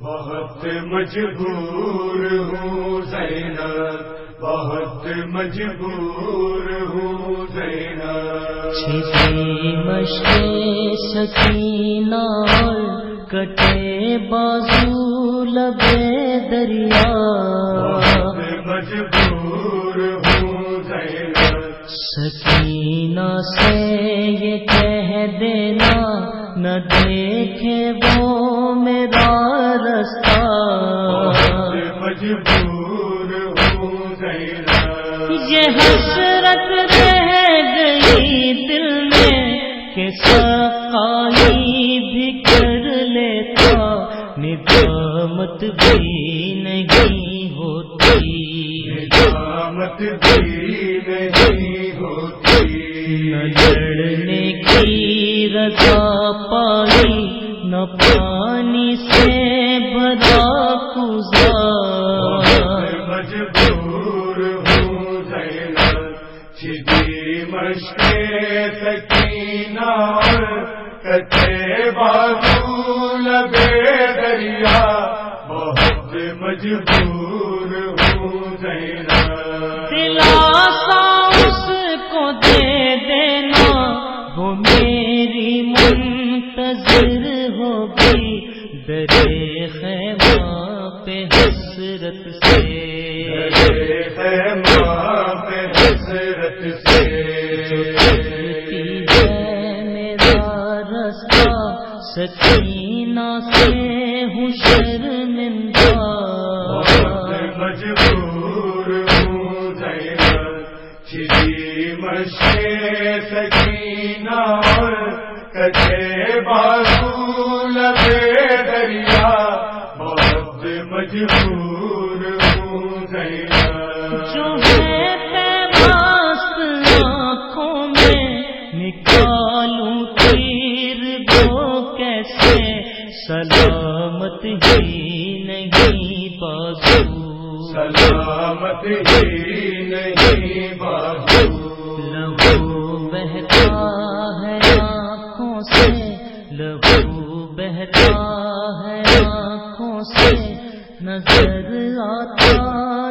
بہت مجبور ہوں زینب، بہت مجبور ہوں زینب، چھپی مشق سکینہ اور کٹے بازو لبے دریا، بہت مجبور ہوں زینب، سکینہ سے یہ کہہ دینا نہ دیکھے وہ میرا رستہ، بہت مجبور ہوں زینب، یہ حسرت رہ گئی دل میں کہ سقائی بھی کر لیتا، ندامت بھی نہیں ہوتی، ندامت بھی نہیں ہوتی، نہ لڑنے کی رضا پائی نہ پانی سے بھرا کوزہ، مجبور ہوں زینب، چھپی مشق سکینہ اور کٹے بازو لبے دریا، بہت مجبور ہوں زینب، دلاسا اس کو دے دینا وہ میری منتظر ہوگی، درے خیمہ پہ حسرت سے، خیمہ پہ حسرت سے، چلتی ہے میرا رستہ سکینہ سے ہوں شرمندہ، بہت مجبور ہوں زینب، چھپی مشق سکینہ اور کٹے بازو لبے دریا، بہت مجبور ہوں زینب، جو ہے پیوست آنکھوں میں نکالوں تیر وہ کیسے، سلامت ہی نہیں بازو، سلامت ہی نہیں بازو، لہو بہتا ہے آنکھوں سے، لہو بہتا ہے آنکھوں سے، نظر آتا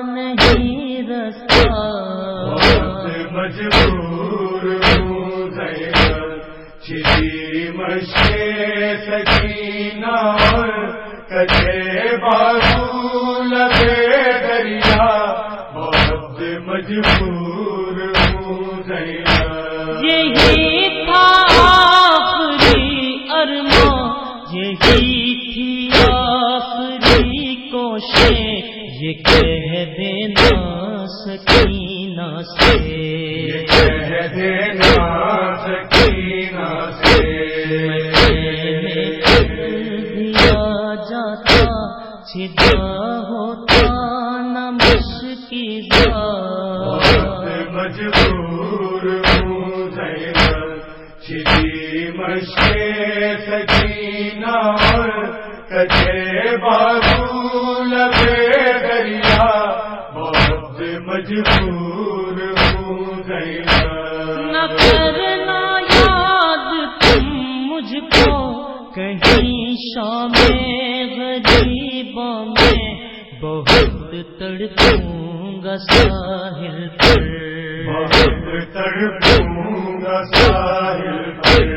نہیں رستہ، بہت مجبور ہوں زینب، چھپی مشق سکینہ اور کٹے بازو لبے دریا، بہت مجبور ہوں زینب، یہی تھا آخری ارمان، یہی تھی آخری کوشش، یہ کہہ دینا سکینہ سے، یہ کہہ دینا سکینہ سے، میں دیا جاتا سیدھا ہوتا نہ مشکیزہ، بہت مجبور ہوں زینب، چھپی مشق سکینہ اور کٹے بازو لبے دریا، بہت مجبور ہوں زینب، نہ کرنا یاد تم مجھ کو کہیں شام غریبوں میں، بہت تڑپوں گا ساحل پر، بہت تڑپوں گا ساحل پر،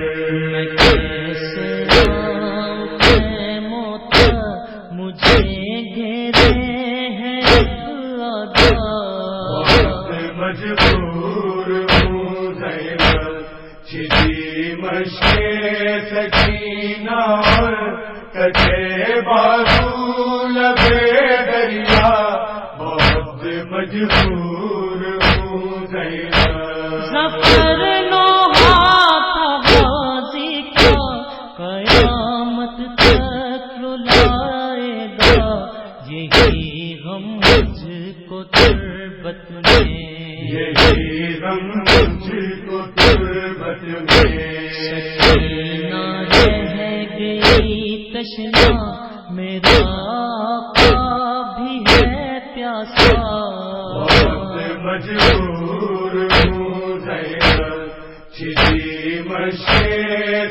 میں کیسے آؤں خیموں تک مجھے گھیرے ہیں اعداء، بہت مجبور ہوں زینب، چھپی مشق سکینہ اور کٹے بازو لبے دریا، بہت مجبور ہوں زینب، ظفر نوحہ تھا غازی کا قیامت تک رلائے گا، یہی غم مجھ کو تربت میں، یہی غم مجھ کو تربت میں، سکینہ رہ گئی تشنا، میرا آقا بھی ہے پیاسا، بہت مجبور ہوں زینب، چھپی مشق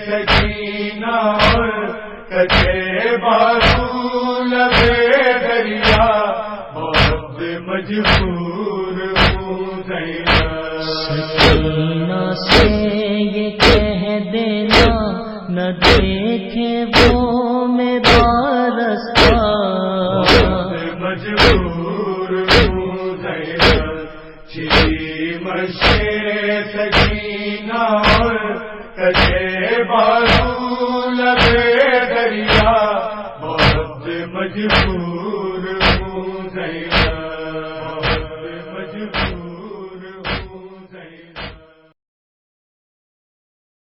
سکینہ اور کٹے بازو لبے دریا بہت مجبور ہوں زینب سکینہ سے یہ کہہ دینا نہ دیکھے وہ میرا رستہ مجبور ہوں زینب چلی مشے سکینہ اور کچے بازو لبے دریا بہت مجبور ہوں زینب